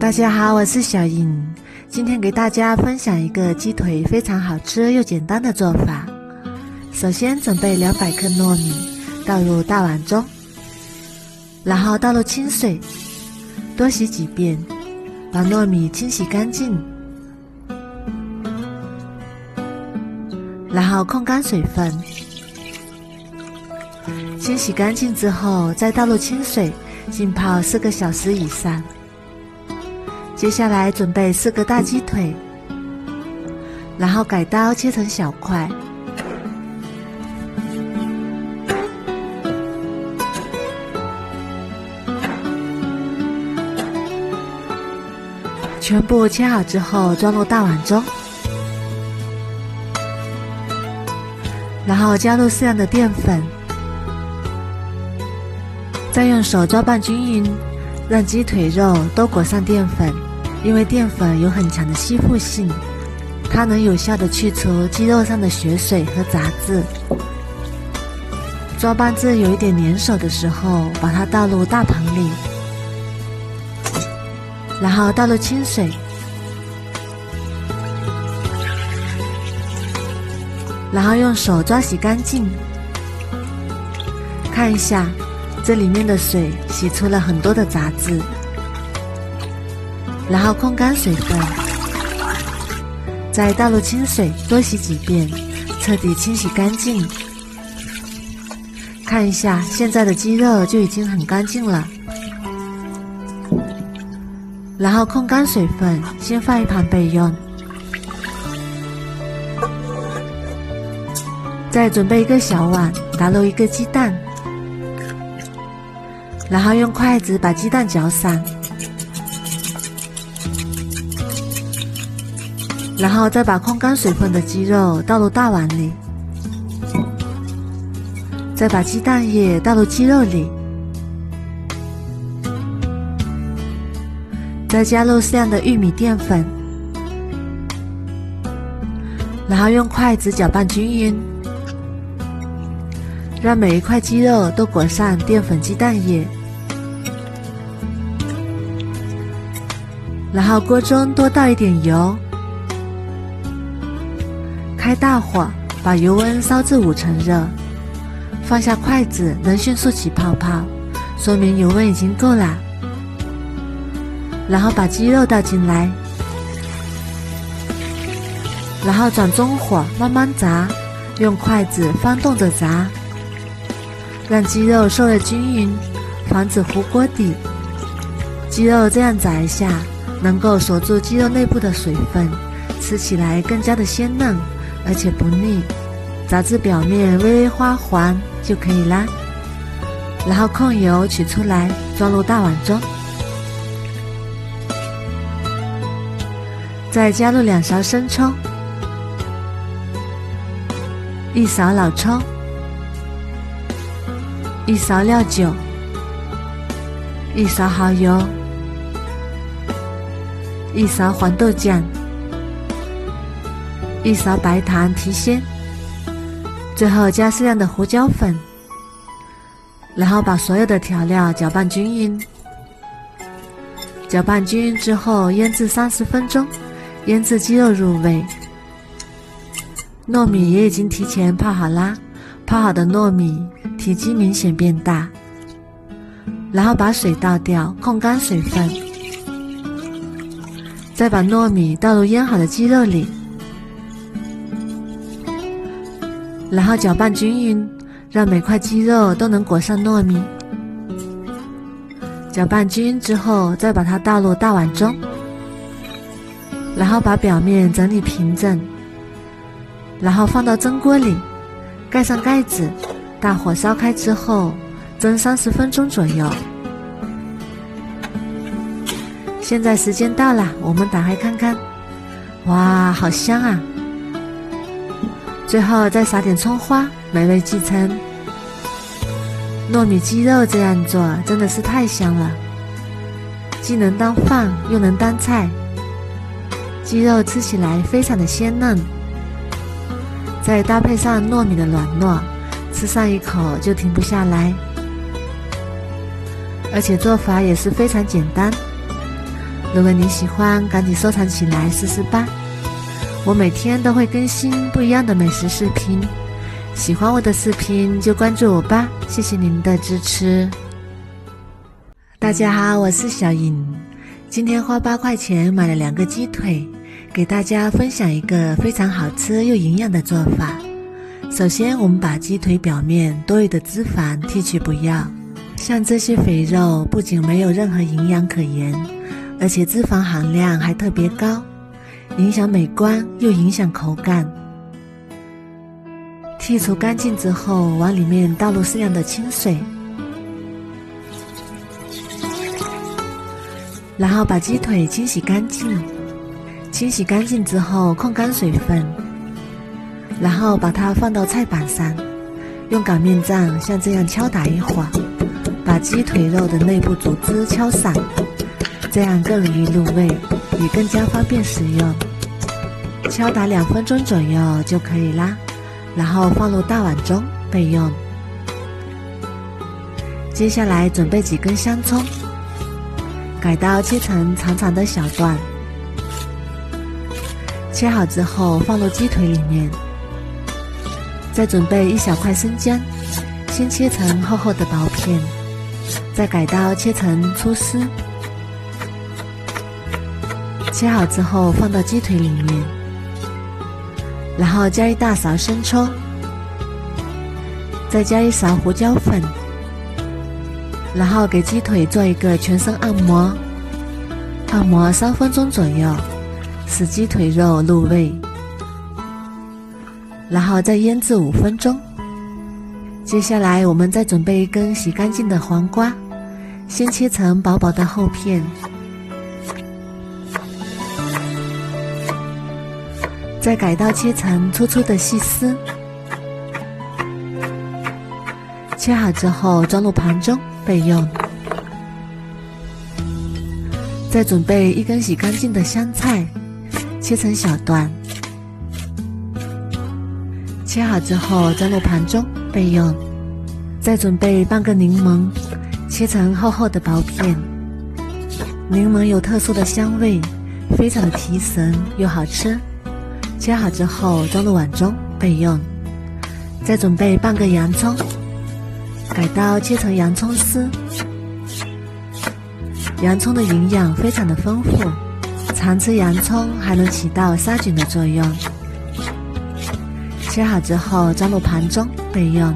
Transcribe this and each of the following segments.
大家好，我是小颖，今天给大家分享一个鸡腿非常好吃又简单的做法。首先准备200克糯米，倒入大碗中，然后倒入清水，多洗几遍，把糯米清洗干净，然后控干水分。清洗干净之后，再倒入清水浸泡4个小时以上。接下来准备4个大鸡腿，然后改刀切成小块，全部切好之后装入大碗中，然后加入适量的淀粉，再用手抓拌均匀，让鸡腿肉都裹上淀粉。因为淀粉有很强的吸附性，它能有效地去除鸡肉上的血水和杂质。抓拌至有一点粘手的时候，把它倒入大盆里，然后倒入清水，然后用手抓洗干净。看一下，这里面的水洗出了很多的杂质。然后控干水分，再倒入清水，多洗几遍，彻底清洗干净。看一下，现在的鸡肉就已经很干净了。然后控干水分，先放一旁备用。再准备一个小碗，打入1个鸡蛋，然后用筷子把鸡蛋搅散。然后再把控干水分的鸡肉倒入大碗里，再把鸡蛋液倒入鸡肉里，再加入适量的玉米淀粉，然后用筷子搅拌均匀，让每一块鸡肉都裹上淀粉鸡蛋液。然后锅中多倒一点油，开大火，把油温烧至5成热，放下筷子能迅速起泡泡，说明油温已经够了。然后把鸡肉倒进来，然后转中火慢慢炸，用筷子翻动着炸，让鸡肉受热均匀，防止糊锅底。鸡肉这样炸一下，能够锁住鸡肉内部的水分，吃起来更加的鲜嫩，而且不腻，炸至表面微微花黄就可以啦。然后控油取出来，装入大碗中，再加入2勺生抽，1勺老抽，1勺料酒，1勺蚝油，1勺黄豆酱，1勺白糖提鲜，最后加适量的胡椒粉，然后把所有的调料搅拌均匀。搅拌均匀之后，腌制30分钟，腌制鸡肉入味。糯米也已经提前泡好啦，泡好的糯米体积明显变大，然后把水倒掉，控干水分，再把糯米倒入腌好的鸡肉里，然后搅拌均匀，让每块鸡肉都能裹上糯米。搅拌均匀之后，再把它倒入大碗中，然后把表面整理平整，然后放到蒸锅里，盖上盖子，大火烧开之后蒸30分钟左右。现在时间到了，我们打开看看，哇，好香啊！最后再撒点葱花，美味继承。糯米鸡肉这样做真的是太香了，既能当饭又能当菜，鸡肉吃起来非常的鲜嫩，再搭配上糯米的软糯，吃上一口就停不下来。而且做法也是非常简单，如果你喜欢，赶紧收藏起来试试吧。我每天都会更新不一样的美食视频，喜欢我的视频就关注我吧，谢谢您的支持。大家好，我是小颖，今天花8块钱买了2个鸡腿，给大家分享一个非常好吃又营养的做法。首先我们把鸡腿表面多余的脂肪剔去不要，像这些肥肉不仅没有任何营养可言，而且脂肪含量还特别高，影响美观又影响口感。剔除干净之后，往里面倒入适量的清水，然后把鸡腿清洗干净。清洗干净之后控干水分，然后把它放到菜板上，用擀面杖像这样敲打一会儿，把鸡腿肉的内部组织敲散，这样更容易入味，也更加方便食用。敲打2分钟左右就可以啦，然后放入大碗中备用。接下来准备几根香葱，改刀切成长长的小段，切好之后放入鸡腿里面。再准备1小块生姜，先切成厚厚的薄片，再改刀切成粗丝。切好之后放到鸡腿里面，然后加1大勺生抽，再加1勺胡椒粉，然后给鸡腿做一个全身按摩，按摩3分钟左右，使鸡腿肉入味，然后再腌制5分钟。接下来我们再准备1根洗干净的黄瓜，先切成薄薄的厚片，再改刀切成粗粗的细丝。切好之后装入盘中备用。再准备1根洗干净的香菜，切成小段，切好之后装入盘中备用。再准备半个柠檬，切成厚厚的薄片。柠檬有特殊的香味，非常的提神又好吃。切好之后装入碗中备用。再准备半个洋葱，改刀切成洋葱丝。洋葱的营养非常的丰富，常吃洋葱还能起到杀菌的作用。切好之后装入盘中备用。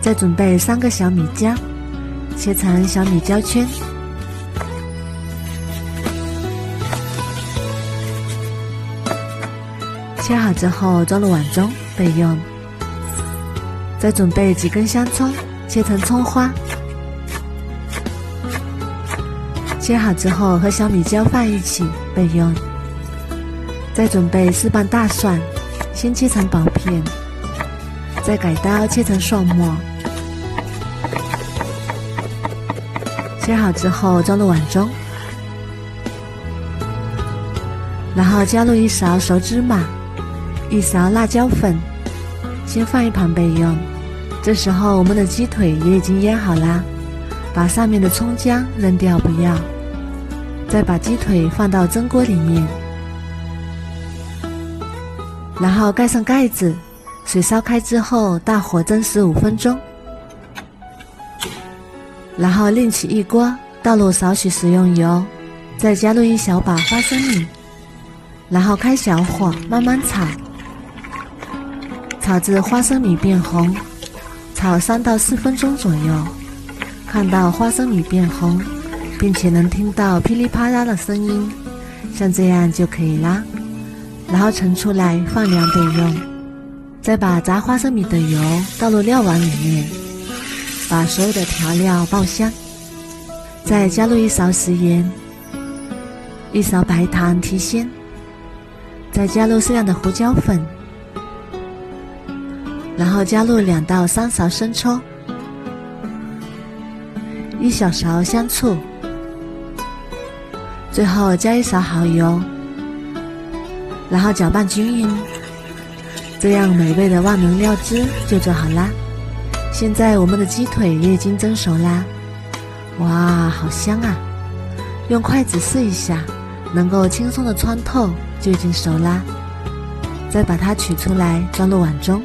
再准备3个小米椒，切成小米椒圈。切好之后装入碗中备用。再准备几根香葱，切成葱花。切好之后和小米椒放一起备用。再准备4瓣大蒜，先切成薄片，再改刀切成蒜末。切好之后装入碗中，然后加入1勺熟芝麻，1勺辣椒粉，先放一旁备用。这时候我们的鸡腿也已经腌好啦，把上面的葱姜扔掉不要。再把鸡腿放到蒸锅里面，然后盖上盖子，水烧开之后大火蒸15分钟，然后另起一锅，倒入少许食用油，再加入1小把花生米，然后开小火慢慢炒，炒至花生米变红，炒3到4分钟左右。看到花生米变红，并且能听到噼里啪啦的声音，像这样就可以啦。然后盛出来放凉备用。再把炸花生米的油倒入料碗里面，把所有的调料爆香，再加入1勺食盐，1勺白糖提鲜，再加入适量的胡椒粉，然后加入2到3勺生抽，1小勺香醋，最后加1勺蚝油，然后搅拌均匀，这样美味的万能料汁就做好啦。现在我们的鸡腿也已经蒸熟啦，哇，好香啊！用筷子试一下，能够轻松的穿透就已经熟啦。再把它取出来装入碗中，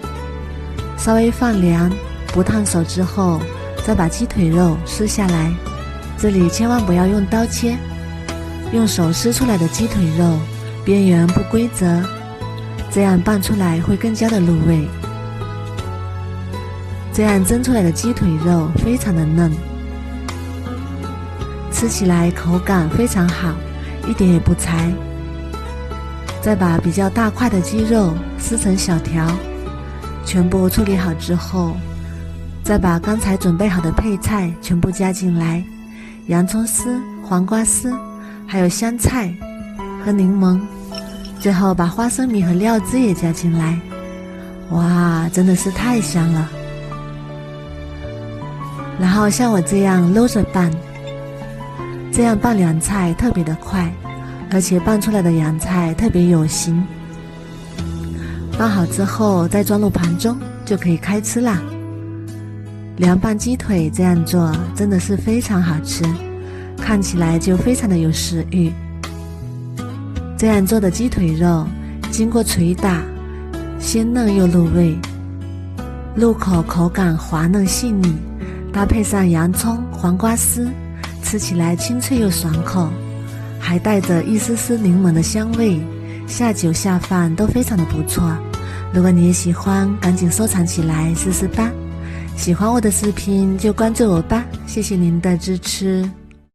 稍微放凉不烫手之后，再把鸡腿肉撕下来。这里千万不要用刀切，用手撕出来的鸡腿肉边缘不规则，这样拌出来会更加的入味。这样蒸出来的鸡腿肉非常的嫩，吃起来口感非常好，一点也不柴。再把比较大块的鸡肉撕成小条，全部处理好之后，再把刚才准备好的配菜全部加进来，洋葱丝、黄瓜丝，还有香菜和柠檬，最后把花生米和料汁也加进来。哇，真的是太香了。然后像我这样搂着拌，这样拌凉菜特别的快，而且拌出来的洋菜特别有型。拌好之后再装入盘中就可以开吃啦。凉拌鸡腿这样做真的是非常好吃，看起来就非常的有食欲。这样做的鸡腿肉经过捶打，鲜嫩又入味，入口口感滑嫩细腻，搭配上洋葱、黄瓜丝，吃起来清脆又爽口，还带着一丝丝柠檬的香味，下酒下饭都非常的不错。如果你也喜欢，赶紧收藏起来试试吧。喜欢我的视频就关注我吧，谢谢您的支持。